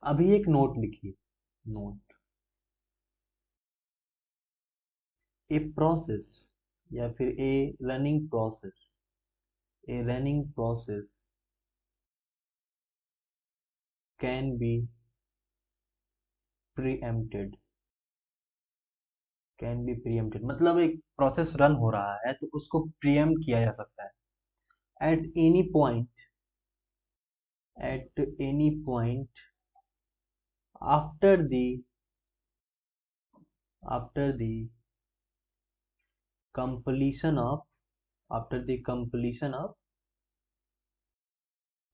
अभी एक नोट लिखिए। नोट, ए प्रोसेस या फिर a running process can be preempted. Can be preempted मतलब एक प्रोसेस रन हो रहा है तो उसको प्रीएम्प्ट किया जा सकता है eight any point after the after the completion of after the completion of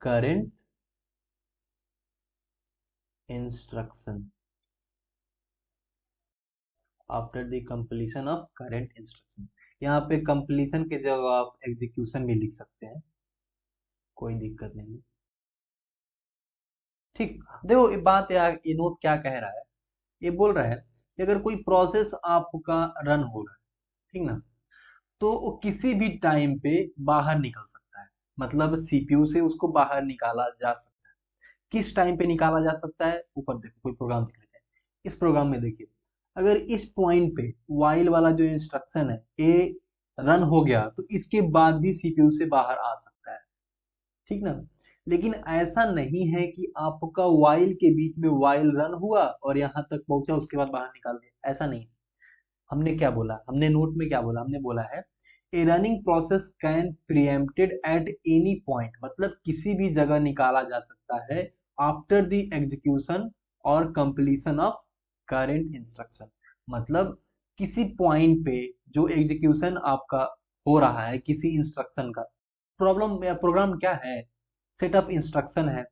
current instruction after the completion of current instruction. यहाँ पे कंप्लीशन के जगह आप एग्जीक्यूशन भी लिख सकते हैं, कोई दिक्कत नहीं। ठीक, देखो ये बात यार, ये नोट क्या कह रहा है, ये बोल रहा है कि अगर कोई प्रोसेस आपका रन हो रहा है, ठीक ना, तो वो किसी भी टाइम पे बाहर निकल सकता है। मतलब सीपीयू से उसको बाहर निकाला जा सकता है। किस टाइम पे निकाला जा सकता है, ऊपर देखो कोई प्रोग्राम देख लेते हैं। इस प्रोग्राम में देखिए, अगर इस पॉइंट पे वाइल वाला जो इंस्ट्रक्शन है ए रन हो गया तो इसके बाद भी सीपीयू से बाहर आ सकता है, ठीक ना। लेकिन ऐसा नहीं है कि आपका वाइल के बीच में वाइल रन हुआ और यहाँ तक पहुंचा उसके बाद बाहर निकाल दिया, ऐसा नहीं है। हमने क्या बोला, हमने नोट में क्या बोला, हमने बोला है a running process can preempted at any point, मतलब किसी भी जगह निकाला जा सकता है आफ्टर द एग्जीक्यूशन और कंप्लीशन ऑफ करेंट इंस्ट्रक्शन। मतलब किसी पॉइंट पे जो एग्जीक्यूशन आपका हो रहा है किसी इंस्ट्रक्शन का, प्रॉब्लम या प्रोग्राम क्या है, सेट ऑफ इंस्ट्रक्शन है।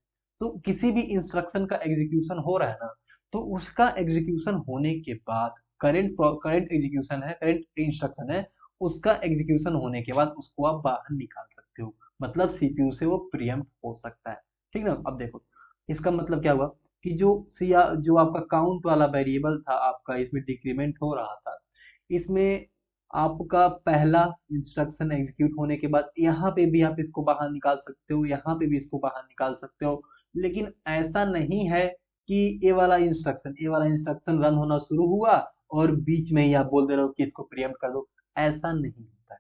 तो किसी भी इंस्ट्रक्शन का एग्जीक्यूशन हो रहा है ना, तो उसका एग्जीक्यूशन होने के बाद करंट एग्जीक्यूशन है, करंट इंस्ट्रक्शन है, उसका एग्जीक्यूशन होने के बाद उसको आप बाहर निकाल सकते हो। मतलब सीपीयू से वो प्रीएम्प्ट हो सकता है, ठीक ना। अब देखो इसका मतलब क्या हुआ कि जो आपका काउंट वाला वेरिएबल था आपका, इसमें डिक्रीमेंट हो रहा था, इसमें आपका पहला इंस्ट्रक्शन एग्जीक्यूट होने के बाद यहाँ पे भी आप इसको बाहर निकाल सकते हो, यहाँ पे भी इसको बाहर निकाल सकते हो। लेकिन ऐसा नहीं है कि ए वाला इंस्ट्रक्शन रन होना शुरू हुआ और बीच में ही आप बोल दे रहे हो कि इसको प्रीएम्प्ट कर दो, ऐसा नहीं होता है,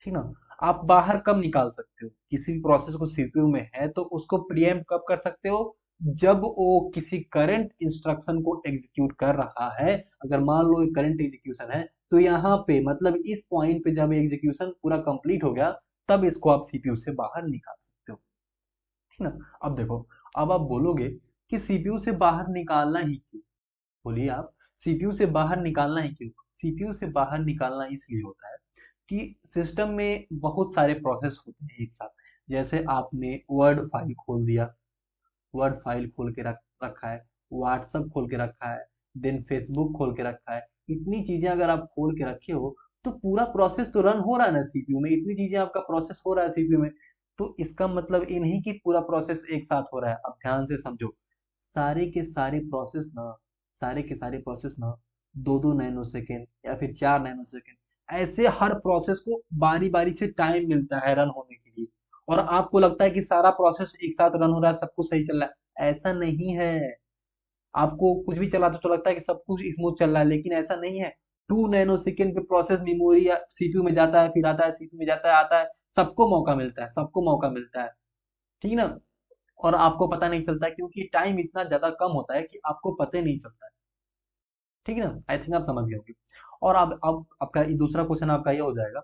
ठीक ना। आप बाहर कब निकाल सकते हो, किसी भी प्रोसेस को सीपीयू में है तो उसको प्रीएम्प्ट कब कर सकते हो, जब वो किसी करंट इंस्ट्रक्शन को एग्जीक्यूट कर रहा है। अगर मान लो करंट एग्जीक्यूशन है तो यहाँ पे मतलब इस पॉइंट पे जब एग्जीक्यूशन पूरा कंप्लीट हो गया तब इसको आप सीपीयू से बाहर निकाल सकते हो, ठीक ना। अब देखो, अब आप बोलोगे कि सीपीयू से बाहर निकालना ही क्यों, बोलिए आप, सीपीयू से बाहर निकालना ही क्यों। सीपीयू से बाहर निकालना इसलिए होता है कि सिस्टम में बहुत सारे प्रोसेस होते हैं एक साथ। जैसे आपने वर्ड फाइल खोल दिया, वर्ड फाइल खोल के रखा है, व्हाट्सअप खोल के रखा है, देन फेसबुक खोल के रखा है। इतनी चीजें अगर आप खोल के रखे हो तो पूरा प्रोसेस तो रन हो रहा है ना सीपीयू में, इतनी चीजें आपका प्रोसेस हो रहा है सीपीयू में। तो इसका मतलब ये नहीं कि पूरा प्रोसेस एक साथ हो रहा है। अब ध्यान से समझो, सारे के सारे प्रोसेस ना सारे के सारे प्रोसेस ना 2-2 नैनो सेकेंड या फिर 4 नैनो सेकेंड, ऐसे हर प्रोसेस को बारी बारी से टाइम मिलता है रन होने के लिए। और आपको लगता है कि सारा प्रोसेस एक साथ रन हो रहा है, सब कुछ सही चल रहा है, ऐसा नहीं है। आपको कुछ भी चला तो लगता है कि सब कुछ स्मूथ चल रहा है, लेकिन ऐसा नहीं है। 2 नैनो सेकेंड पे प्रोसेस मेमोरी या सीपीयू में जाता है, फिर आता है सीपीयू में जाता है, आता है, सबको मौका मिलता है, सबको मौका मिलता है, ठीक ना। और आपको पता नहीं चलता है क्योंकि टाइम इतना ज्यादा कम होता है कि आपको पता ही नहीं चलता है, ठीक है ना। आई थिंक आप समझ गए होंगे। और अब आपका ये दूसरा क्वेश्चन आपका ये हो जाएगा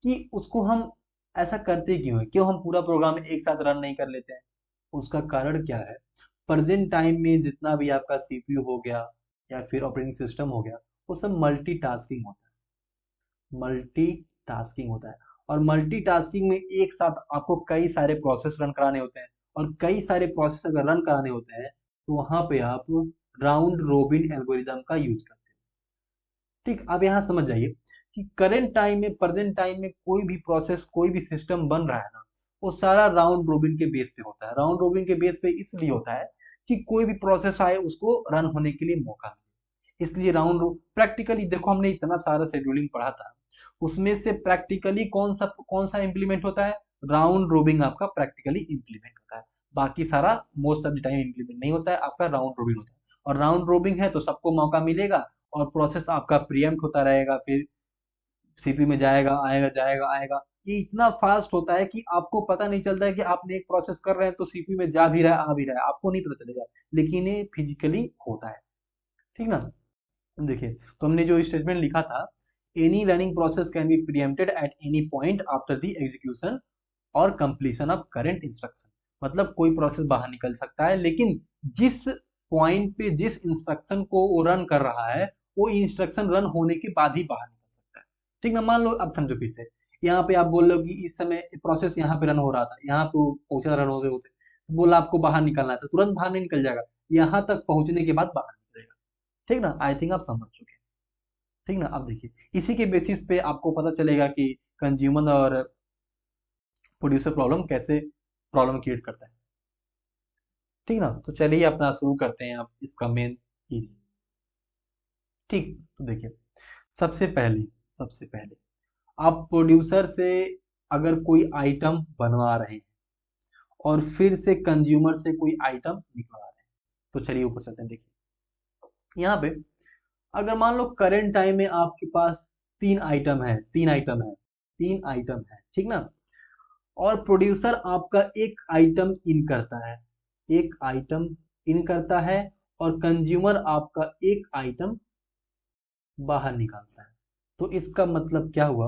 कि उसको हम ऐसा करते क्यों है, क्यों हम पूरा प्रोग्राम एक साथ रन नहीं कर लेते हैं। उसका कारण क्या है, प्रेजेंट टाइम में जितना भी आपका सीपीयू हो गया या फिर ऑपरेटिंग सिस्टम हो गया, वो सब मल्टीटास्किंग होता है, मल्टीटास्किंग होता है। और मल्टीटास्किंग में एक साथ आपको कई सारे प्रोसेस रन कराने होते हैं, और कई सारे प्रोसेस अगर रन कराने होते हैं तो वहां पे आप राउंड रोबिन एल्गोरिदम का यूज करते हैं, ठीक। अब यहाँ समझ जाइए कि करंट टाइम में, प्रेजेंट टाइम में कोई भी प्रोसेस, कोई भी सिस्टम बन रहा है ना, वो सारा राउंड रोबिन के बेस पे होता है। राउंड रोबिन के बेस पे इसलिए होता है कि कोई भी प्रोसेस आए उसको रन होने के लिए मौका मिले, इसलिए प्रैक्टिकली देखो, हमने इतना सारा शेड्यूलिंग पढ़ा था, उसमें से प्रैक्टिकली कौन सा इम्प्लीमेंट होता है, राउंड रोबिन आपका प्रैक्टिकली इम्प्लीमेंट होता है। बाकी सारा most of the time implement नहीं होता है, आपका राउंड रोबिन होता है। और राउंड रोबिन है तो सबको मौका मिलेगा और प्रोसेस आपका प्रीएम्प्ट होता रहेगा, फिर सीपीयू में जाएगा आएगा जाएगा आएगा। ये इतना फास्ट होता है कि आपको पता नहीं चलता है कि आपने एक प्रोसेस कर रहे हैं तो सीपीयू में जा भी रहा है आ भी रहा है, आपको नहीं पता चलेगा, लेकिन ये फिजिकली होता है। ठीक ना। देखिए, तो हमने जो स्टेटमेंट लिखा था, any running process can be preempted at any point after the execution और कंप्लीशन ऑफ करंट इंस्ट्रक्शन। मतलब कोई प्रोसेस बाहर निकल सकता है, लेकिन जिस पॉइंट पे जिस इंस्ट्रक्शन को वो रन कर रहा है, वो इंस्ट्रक्शन रन होने के बाद ही बाहर निकल सकता है। ठीक ना। मान लो, अब समझो फिर से, यहाँ पे आप बोल रहे हो कि इस समय प्रोसेस यहाँ पे रन हो रहा था, यहाँ पे पहुंचा रन होते होते, तो बोला आपको बाहर निकलना है तो तुरंत बाहर नहीं निकल जाएगा, यहाँ तक पहुंचने के बाद बाहर निकलेगा। ठीक ना। आई थिंक आप समझ चुके हैं। ठीक ना। अब देखिए, इसी के बेसिस पे आपको पता चलेगा कि कंज्यूमर और प्रोड्यूसर प्रॉब्लम कैसे प्रॉब्लम क्रिएट करता है। ठीक ना। तो चलिए अपना शुरू करते हैं आप इसका मेन चीज। ठीक, तो देखिए, सबसे पहले आप प्रोड्यूसर से अगर कोई आइटम बनवा रहे हैं और फिर से कंज्यूमर से कोई आइटम निकलवा रहे हैं, तो चलिए ऊपर चलते हैं। देखिए, यहाँ पे अगर मान लो करंट टाइम में आपके पास तीन आइटम है, ठीक ना। और प्रोड्यूसर आपका एक आइटम इन करता है, एक आइटम इन करता है, और कंज्यूमर आपका एक आइटम बाहर निकालता है। तो इसका मतलब क्या हुआ,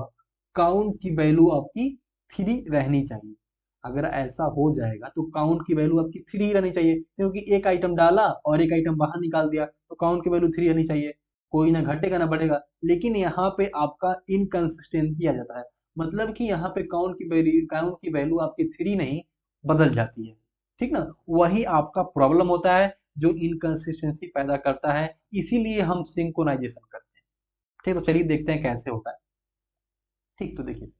काउंट की वैल्यू आपकी 3 रहनी चाहिए। अगर ऐसा हो जाएगा तो काउंट की वैल्यू आपकी 3 रहनी चाहिए, क्योंकि एक आइटम डाला और एक आइटम बाहर निकाल दिया, तो काउंट की वैल्यू 3 रहनी चाहिए, कोई ना घटेगा ना बढ़ेगा। लेकिन यहाँ पे आपका इनकंसिस्टेंसी आ जाता है, मतलब कि यहाँ पे काउंट की वैल्यू आपकी 3 नहीं बदल जाती है। ठीक ना। वही आपका प्रॉब्लम होता है जो इनकंसिस्टेंसी पैदा करता है, इसीलिए हम सिंक्रोनाइजेशन करते हैं। ठीक, तो चलिए देखते हैं कैसे होता है। ठीक, तो देखिए,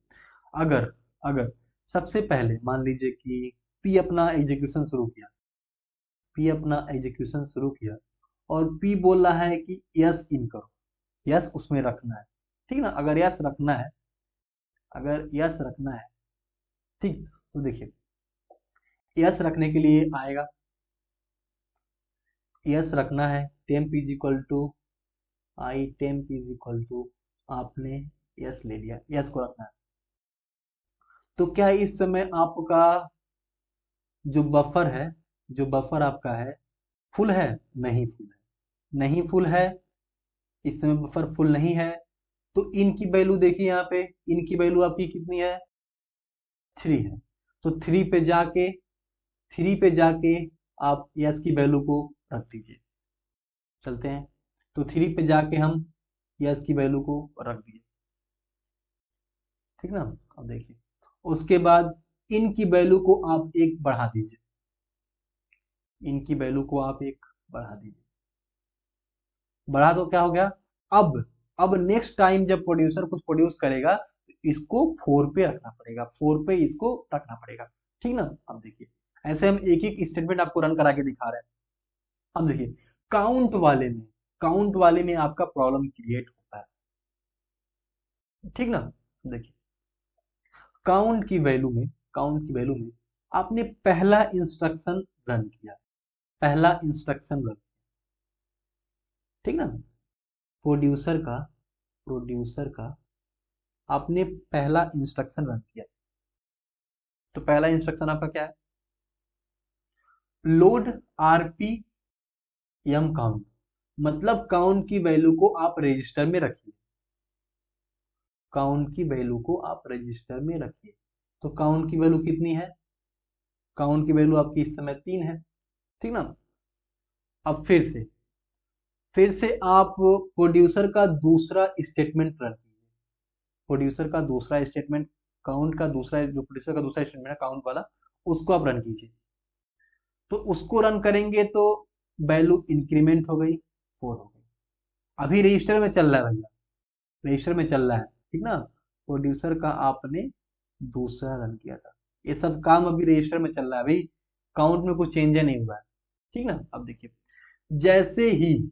अगर अगर सबसे पहले मान लीजिए कि पी अपना एग्जीक्यूशन शुरू किया और पी बोल रहा है कि यस इन करो, यस उसमें रखना है। ठीक ना। अगर यस रखना है, ठीक, तो देखिए, यस रखने के लिए आएगा, यस रखना है, temp is equal to I, temp is equal to, आपने यस ले लिया, यस को रखना है। तो क्या इस समय आपका जो बफर है, जो बफर आपका है, फुल है? नहीं फुल है, नहीं फुल है, इस समय बफर फुल नहीं है। तो इन की वैल्यू देखिए, यहाँ पे इन की वैल्यू आपकी कितनी है, 3 है। तो 3 पे जाके आप यस की वैल्यू को रख दीजिए। चलते हैं, तो 3 पे जाके हम यस की वैल्यू को रख दिए। ठीक ना। अब देखिए, उसके बाद इन की वैल्यू को आप एक बढ़ा दीजिए, इन की वैल्यू को आप एक बढ़ा दीजिए। बढ़ा तो क्या हो गया, अब नेक्स्ट टाइम जब प्रोड्यूसर कुछ प्रोड्यूस करेगा तो इसको 4 पे रखना पड़ेगा, 4 पे इसको रखना पड़ेगा। ठीक ना। अब देखिए, ऐसे हम एक एक स्टेटमेंट आपको रन करा के दिखा रहे हैं। अब देखिए, काउंट वाले में आपका प्रॉब्लम क्रिएट होता है। ठीक ना। देखिए, काउंट की वैल्यू में आपने पहला इंस्ट्रक्शन रन, ठीक ना। प्रोड्यूसर का आपने पहला इंस्ट्रक्शन रन किया, तो पहला इंस्ट्रक्शन आपका क्या है, लोड आरपी एम काउंट, मतलब काउंट की वैल्यू को आप रजिस्टर में रखिए, काउंट की वैल्यू को आप रजिस्टर में रखिए। तो काउंट की वैल्यू कितनी है, काउंट की वैल्यू आपकी इस समय 3 है। ठीक ना। अब फिर से आप प्रोड्यूसर का दूसरा स्टेटमेंट रन कीजिए, प्रोड्यूसर का दूसरा स्टेटमेंट, काउंट का दूसरा, जो प्रोड्यूसर का दूसरा स्टेटमेंट है काउंट वाला, उसको आप रन कीजिए। तो उसको रन करेंगे तो वैल्यू इंक्रीमेंट हो गई, 4 हो गई। अभी रजिस्टर में चल रहा है भैया, रजिस्टर में चल रहा है। ठीक ना। प्रोड्यूसर का आपने दूसरा रन किया था, ये सब काम अभी रजिस्टर में चल रहा है, अभी काउंट में कुछ चेंज नहीं हुआ है। ठीक ना। अब देखिए, जैसे ही,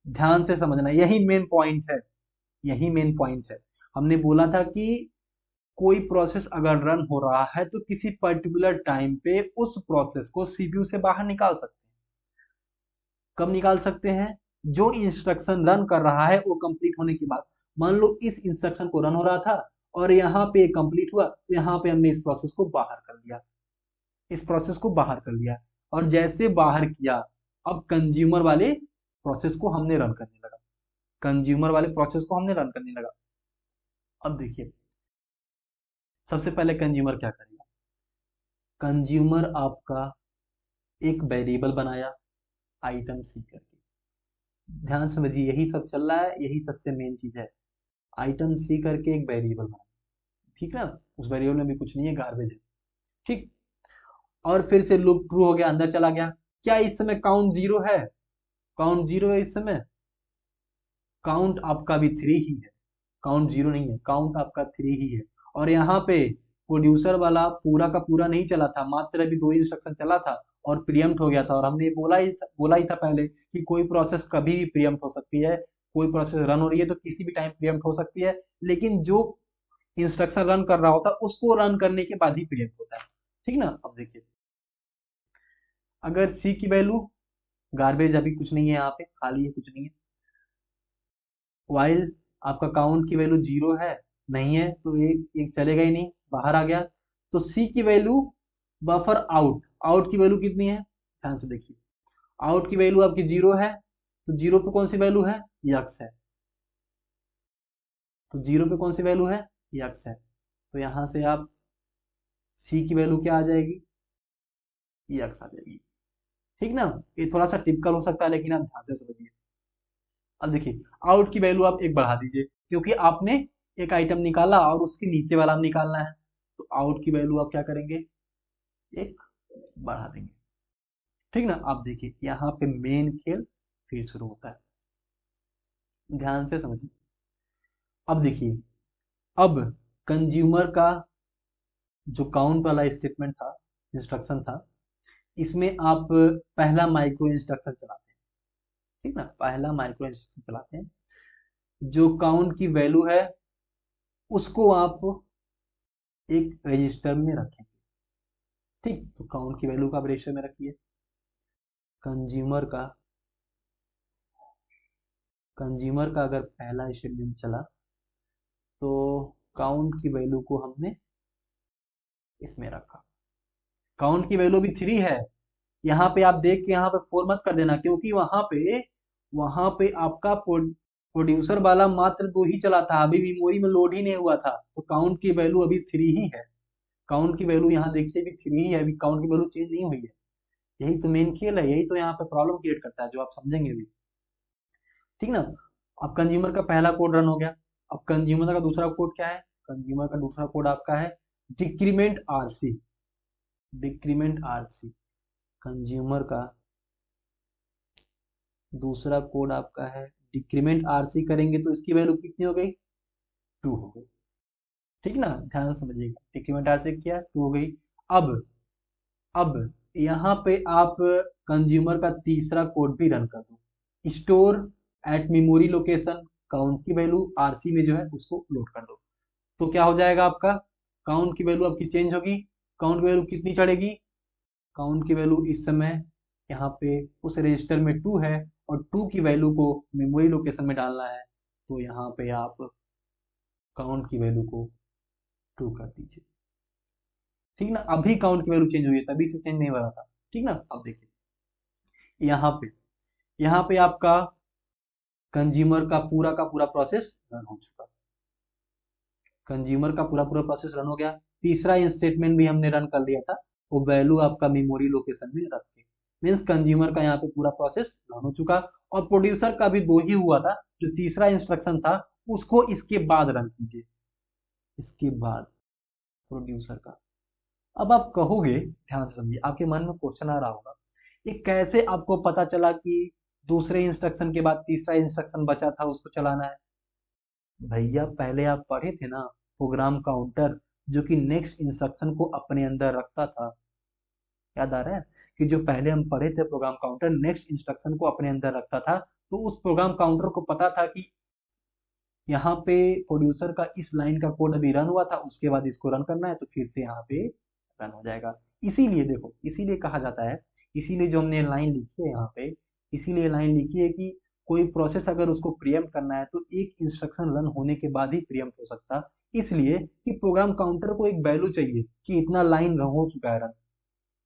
ध्यान से समझना, यही मेन पॉइंट है, यही मेन पॉइंट है। हमने बोला था कि कोई प्रोसेस अगर रन हो रहा है तो किसी पर्टिकुलर टाइम पे उस प्रोसेस को सीपीयू से बाहर निकाल सकते हैं। कब निकाल सकते हैं? जो इंस्ट्रक्शन रन कर रहा है वो कंप्लीट होने के बाद। मान लो इस इंस्ट्रक्शन को रन हो रहा था और यहाँ पे कंप्लीट हुआ, तो यहाँ पे हमने इस प्रोसेस को बाहर कर लिया, इस प्रोसेस को बाहर कर लिया। और जैसे बाहर किया, अब कंज्यूमर वाले प्रोसेस को हमने रन करने लगा, कंज्यूमर वाले प्रोसेस को हमने रन करने लगा। अब देखिए, सबसे पहले कंज्यूमर क्या करेगा? कंज्यूमर आपका एक वेरिएबल बनाया आइटम सी करके। ध्यान समझिए, यही सब चल रहा है, यही सबसे मेन चीज है। आइटम सी करके एक वेरिएबल बनाया, ठीक ना? उस वेरिएबल में भी कुछ नहीं है, गार्बेज है, ठीक। और फिर से लूप ट्रू हो गया, अंदर चला गया। क्या इस समय काउंट जीरो है? काउंट जीरो है इस समय? काउंट आपका भी थ्री ही है, काउंट जीरो नहीं है, काउंट आपका थ्री ही है। और यहाँ पे प्रोड्यूसर वाला पूरा का पूरा नहीं चला था, मात्र अभी दो इंस्ट्रक्शन चला था और प्रीएम्प्ट हो गया था। और हमने बोला ही था पहले कि कोई प्रोसेस कभी भी प्रीएम्प्ट हो सकती है, कोई प्रोसेस रन हो रही है तो किसी भी टाइम प्रीएम्प्ट हो सकती है, लेकिन जो इंस्ट्रक्शन रन कर रहा होता है उसको रन करने के बाद ही प्रीएम्प्ट होता है, ठीक ना? अब देखिए, अगर सी की वैल्यू गार्बेज, अभी कुछ नहीं है, यहाँ पे खाली है, कुछ नहीं है। वाइल आपका काउंट की वैल्यू जीरो है, नहीं है, तो एक चलेगा ही नहीं, बाहर आ गया। तो सी की वैल्यू बफर आउट, आउट की वैल्यू कितनी है? ध्यान से देखिए, आउट की वैल्यू आपकी जीरो है, तो जीरो पे कौन सी वैल्यू है? यक्स है। तो जीरो पे कौन सी वैल्यू है? यक्स है। तो यहां से आप सी की वैल्यू क्या आ जाएगी? यक्स आ जाएगी, ठीक ना? ये थोड़ा सा टिपिकल हो सकता है, लेकिन आप ध्यान से समझिए। अब देखिए, आउट की वैल्यू आप एक बढ़ा दीजिए, क्योंकि आपने एक आइटम निकाला और उसके नीचे वाला निकालना है, तो आउट की वैल्यू आप क्या करेंगे? एक बढ़ा देंगे, ठीक ना? आप देखिए, यहाँ पे मेन खेल फिर शुरू होता है, ध्यान से समझिए। अब देखिए, अब कंज्यूमर का जो काउंट वाला स्टेटमेंट था, इंस्ट्रक्शन था, इसमें आप पहला माइक्रो इंस्ट्रक्शन चलाते हैं, ठीक ना? पहला माइक्रो इंस्ट्रक्शन चलाते हैं, जो काउंट की वैल्यू है उसको आप एक रजिस्टर में रखेंगे, ठीक। तो काउंट की वैल्यू का आप रजिस्टर में रखिए। कंज्यूमर का कंज्यूमर का अगर पहला स्टेटमेंट चला तो काउंट की वैल्यू को हमने इसमें रखा। काउंट की वैल्यू भी थ्री है, यहाँ पे आप देख के यहाँ पे फोर मत कर देना, क्योंकि वहां पे आपका प्रोड्यूसर वाला मात्र दो ही चला था, अभी मेमोरी में लोड ही नहीं हुआ था, तो काउंट की वैल्यू अभी थ्री ही है। काउंट की वैल्यू यहाँ देखिए भी थ्री ही है, अभी काउंट की वैल्यू चेंज नहीं हुई है। यही तो मेन खेल है, यही तो यहाँ पे प्रॉब्लम क्रिएट करता है, जो आप समझेंगे अभी, ठीक ना? अब कंज्यूमर का पहला कोड रन हो गया। अब कंज्यूमर का दूसरा कोड क्या है? कंज्यूमर का दूसरा कोड आपका है decrement RC, decrement RC. Consumer का दूसरा कोड आपका है डिक्रीमेंट आरसी, करेंगे तो इसकी वैल्यू कितनी हो गई? टू हो गई, ठीक ना? ध्यान से समझिएगा, डिक्रीमेंट आरसी किया, टू हो गई। अब यहाँ पे आप कंज्यूमर का तीसरा कोड भी रन कर दो, store at memory location, count की वैल्यू आरसी में जो है उसको लोड कर दो। तो क्या हो जाएगा आपका? काउंट की वैल्यू आपकी चेंज होगी। काउंट की वैल्यू कितनी चढ़ेगी? काउंट की वैल्यू इस समय यहाँ पे उस रजिस्टर में टू है, और टू की वैल्यू को मेमोरी लोकेशन में डालना है, तो यहाँ पे आप काउंट की वैल्यू को टू कर दीजिए, ठीक ना? अभी काउंट की वैल्यू चेंज हुई है, तभी से चेंज नहीं हो रहा था, ठीक ना? अब देखिए, यहाँ पे आपका कंज्यूमर का पूरा प्रोसेस रन हो चुका, कंज्यूमर का पूरा पूरा प्रोसेस रन हो गया। तीसरा स्टेटमेंट भी हमने रन कर लिया था, वो वैल्यू आपका मेमोरी लोकेशन में रख के, मीन्स कंज्यूमर का यहाँ पे पूरा प्रोसेस रन हो चुका। और प्रोड्यूसर का भी दो ही हुआ था, जो तीसरा इंस्ट्रक्शन था उसको इसके बाद रन कीजिए, इसके बाद प्रोड्यूसर का। अब आप कहोगे, ध्यान से समझिए, आपके मन में क्वेश्चन आ रहा होगा, ये कैसे आपको पता चला कि दूसरे इंस्ट्रक्शन के बाद तीसरा इंस्ट्रक्शन बचा था उसको चलाना है? भैया, पहले आप पढ़े थे ना प्रोग्राम काउंटर, जो कि नेक्स्ट इंस्ट्रक्शन को अपने अंदर रखता था। याद आ रहा है कि जो पहले हम पढ़े थे प्रोग्राम काउंटर नेक्स्ट इंस्ट्रक्शन को अपने अंदर रखता था, तो उस प्रोग्राम काउंटर को पता था कि यहाँ पे प्रोड्यूसर का इस लाइन का कोड अभी रन हुआ था, उसके बाद इसको रन करना है तो फिर से यहाँ पे रन हो जाएगा। इसीलिए देखो, इसीलिए कहा जाता है, इसीलिए जो हमने लाइन लिखी है यहाँ पे, इसीलिए लाइन लिखी है कि कोई प्रोसेस अगर उसको प्रीएम्प्ट करना है तो एक इंस्ट्रक्शन रन होने के बाद ही प्रीएम्प्ट हो सकता, इसलिए कि प्रोग्राम काउंटर को एक वैल्यू चाहिए कि इतना लाइन हो चुका है रन,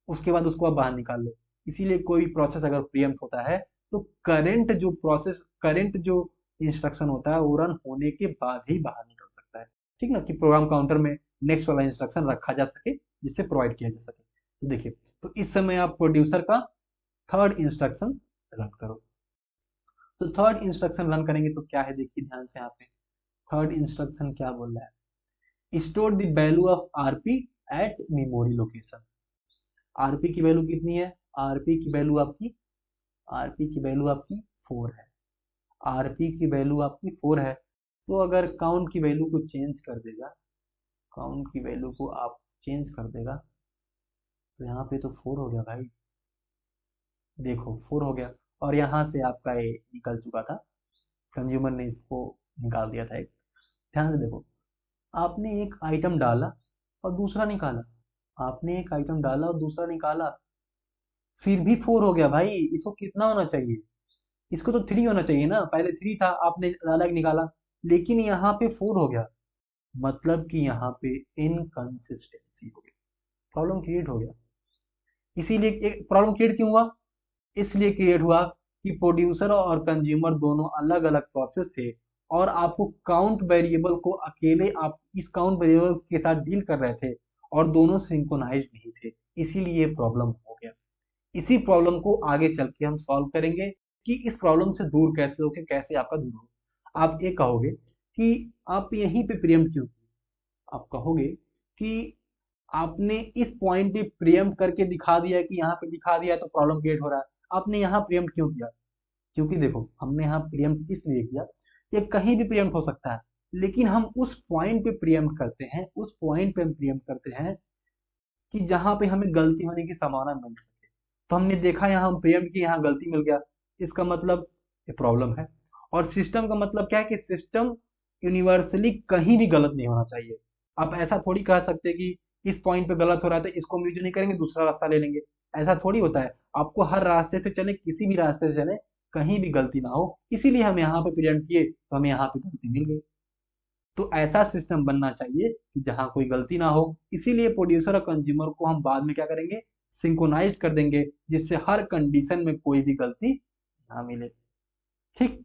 उसके बाद उसको आप बाहर निकाल लो। इसीलिए कोई प्रोसेस अगर प्रीएम्प्ट होता है तो करंट जो इंस्ट्रक्शन होता है वो रन होने के बाद ही बाहर निकल सकता है। ठीक ना, कि प्रोग्राम काउंटर में नेक्स्ट वाला इंस्ट्रक्शन रखा जा सके, जिससे प्रोवाइड किया जा सके। तो देखिए, तो इस समय आप प्रोड्यूसर का थर्ड इंस्ट्रक्शन रन करो। तो थर्ड इंस्ट्रक्शन रन करेंगे तो क्या है, देखिए ध्यान से यहाँ पे थर्ड इंस्ट्रक्शन क्या बोल रहा है, store the value of RP at memory location. RP की वैल्यू कितनी है, आरपी की वैल्यू आपकी 4 है। आरपी की वैल्यू आपकी 4 है, तो अगर काउंट की वैल्यू को चेंज कर देगा, काउंट की वैल्यू को आप चेंज कर देगा तो यहाँ पे तो 4 हो गया भाई, देखो 4 हो गया। और यहाँ से आपका ये निकल चुका था, कंज्यूमर ने इसको निकाल दिया था एक। ध्यान से देखो, आपने एक आइटम डाला और दूसरा निकाला, आपने एक आइटम डाला और दूसरा निकाला, फिर भी 4 हो गया भाई। इसको कितना होना चाहिए, इसको तो 3 होना चाहिए ना, पहले 3 था, आपने अलग निकाला, लेकिन यहाँ पे 4 हो गया, मतलब कि यहाँ पे इनकंसिस्टेंसी हो गई, प्रॉब्लम क्रिएट हो गया। इसीलिए एक प्रॉब्लम क्रिएट क्यों हुआ, इसलिए क्रिएट हुआ कि प्रोड्यूसर और कंज्यूमर दोनों अलग अलग प्रोसेस थे, और आपको काउंट वेरिएबल को अकेले आप इस काउंट वेरिएबल के साथ डील कर रहे थे और दोनों सिंक्रोनाइज नहीं थे, इसीलिए प्रॉब्लम हो गया। इसी प्रॉब्लम को आगे चल के हम सॉल्व करेंगे कि इस प्रॉब्लम से दूर कैसे होके, कैसे आपका दूर हो। आप ये कहोगे कि आप यहीं पे प्रीएम्प्ट क्यों किए, आप कहोगे कि आपने इस पॉइंट पे प्रीएम्प्ट करके दिखा दिया कि यहाँ पे दिखा दिया तो प्रॉब्लम क्रिएट हो रहा है, आपने यहाँ प्रीएम्प्ट क्यों किया। क्योंकि देखो, हमने यहाँ प्रीएम्प्ट इसलिए किया, ये कहीं भी प्रीएम्प्ट हो सकता है, लेकिन हम उस पॉइंट पे प्रीएम्प्ट करते हैं, उस पॉइंट पे हम प्रीएम्प्ट करते हैं कि जहां पे हमें गलती होने की संभावना मिल सके। तो हमने देखा यहाँ हम प्रीएम्प्ट की, यहाँ गलती मिल गया, इसका मतलब ये प्रॉब्लम है। और सिस्टम का मतलब क्या है कि सिस्टम यूनिवर्सली कहीं भी गलत नहीं होना चाहिए। आप ऐसा थोड़ी कह सकते कि इस पॉइंट पे गलत हो रहा है तो इसको हम यूज नहीं करेंगे, दूसरा रास्ता ले लेंगे, ऐसा थोड़ी होता है। आपको हर रास्ते से चले, किसी भी रास्ते से चले, कहीं भी गलती ना हो, इसीलिए हम यहाँ पे प्रीएम्प्ट किए तो हमें यहाँ पे गलती मिल गई। तो ऐसा सिस्टम बनना चाहिए कि जहां कोई गलती ना हो, इसीलिए प्रोड्यूसर और कंज्यूमर को हम बाद में क्या करेंगे, सिंक्रोनाइज कर देंगे, जिससे हर कंडीशन में कोई भी गलती ना मिले। ठीक,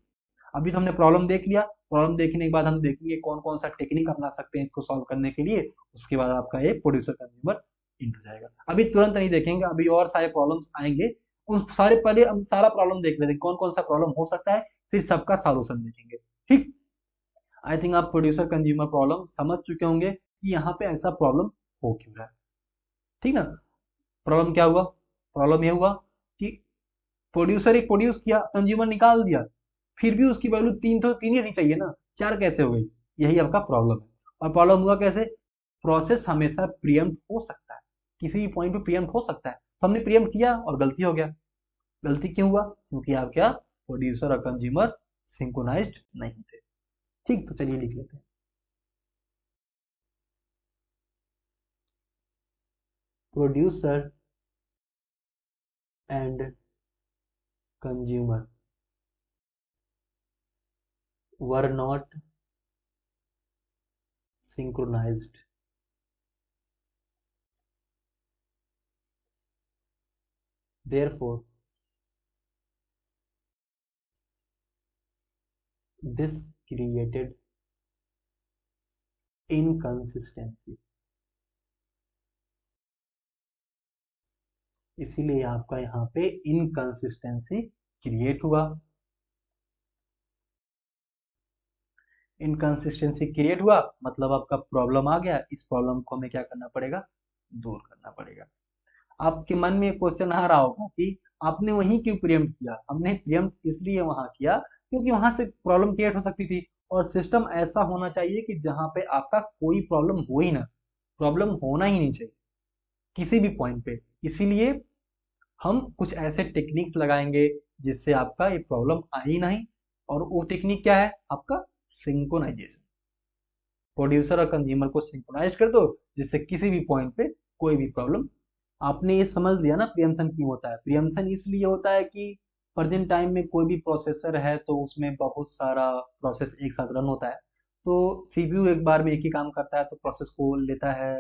अभी तो हमने प्रॉब्लम देख लिया, प्रॉब्लम देखने के बाद हम देखेंगे कौन कौन सा टेक्निक अपना सकते हैं इसको सॉल्व करने के लिए, उसके बाद आपका ये प्रोड्यूसर कंज्यूमर इंट हो जाएगा। अभी तुरंत नहीं देखेंगे, अभी और सारे प्रॉब्लम्स आएंगे, उन सारे पहले हम सारा प्रॉब्लम देख लेते हैं, कौन कौन सा प्रॉब्लम हो सकता है, फिर सबका सॉल्यूशन देखेंगे। ठीक, आई थिंक आप प्रोड्यूसर कंज्यूमर प्रॉब्लम समझ चुके होंगे कि यहाँ पे ऐसा प्रॉब्लम हो क्यों रहा है। ठीक ना, प्रॉब्लम क्या हुआ, प्रॉब्लम ये हुआ कि प्रोड्यूसर एक प्रोड्यूस किया, कंज्यूमर निकाल दिया, फिर भी उसकी वैल्यू 3 तो 3 ही रहनी चाहिए ना, 4 कैसे हो गई, यही आपका प्रॉब्लम है। और प्रॉब्लम हुआ कैसे, प्रोसेस हमेशा प्रीएम्प्ट हो सकता है, किसी भी पॉइंट पे प्रीएम्प्ट हो सकता है, तो हमने प्रीएम्प्ट किया और गलती हो गया। गलती क्यों हुआ, क्योंकि आप क्या, प्रोड्यूसर और कंज्यूमर सिंक्रोनाइज्ड नहीं थे। ठीक, तो चलिए लिख लेते हैं। Producer and consumer were not synchronized. Therefore, this created inconsistency. इसीलिए आपका यहाँ पे इनकंसिस्टेंसी क्रिएट हुआ। इनकंसिस्टेंसी क्रिएट हुआ मतलब आपका प्रॉब्लम आ गया, इस प्रॉब्लम को हमें क्या करना पड़ेगा, दूर करना पड़ेगा। आपके मन में क्वेश्चन आ रहा होगा कि आपने वहीं क्यों प्रीएम्प्ट किया, हमने प्रीएम्प्ट इसलिए वहां किया क्योंकि वहां से प्रॉब्लम क्रिएट हो सकती थी, और सिस्टम ऐसा होना चाहिए कि जहां पे आपका कोई प्रॉब्लम हो ही ना, प्रॉब्लम होना ही नहीं चाहिए किसी भी पॉइंट पे। इसीलिए हम कुछ ऐसे टेक्निक्स लगाएंगे जिससे आपका ये प्रॉब्लम आ ही नहीं। और वो टेक्निक क्या है, आपका सिंक्रोनाइजेशन। प्रोड्यूसर और कंज्यूमर को सिंक्रोनाइज कर दो, जिससे किसी भी पॉइंट पे कोई भी प्रॉब्लम। आपने ये समझ लिया ना प्रियम्पशन क्यों होता है? प्रियम्पशन इसलिए होता है कि प्रेजेंट टाइम में कोई भी प्रोसेसर है तो उसमें बहुत सारा प्रोसेस एक साथ रन होता है, तो सीपीयू एक बार में एक ही काम करता है, तो प्रोसेस को लेता है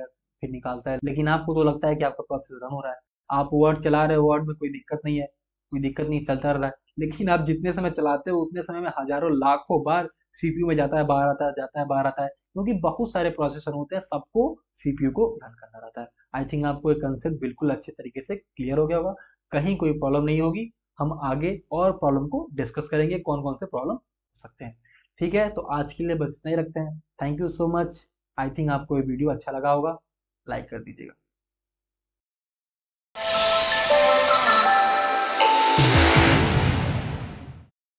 फिर निकालता है। लेकिन आपको तो लगता है कि आपका प्रोसेस रन हो रहा है, आप वर्ड चला रहे हो, वर्ड में कोई दिक्कत नहीं है, कोई दिक्कत नहीं, चलता रह रहा है। लेकिन आप जितने समय चलाते हो उतने समय में हजारों लाखों बार सीपीयू में जाता है, बाहर आता है, जाता है, बाहर आता है, क्योंकि बहुत सारे प्रोसेसर होते हैं, सबको सीपीयू को रन करना रहता है। आई थिंक आपको ये कंसेप्ट बिल्कुल अच्छे तरीके से क्लियर हो गया होगा, कहीं कोई प्रॉब्लम नहीं होगी। हम आगे और प्रॉब्लम को डिस्कस करेंगे, कौन कौन से प्रॉब्लम हो सकते हैं। ठीक है, तो आज के लिए बस इतना ही रखते हैं। Thank you so much. I think आपको ये वीडियो अच्छा लगा होगा, लाइक कर दीजिएगा।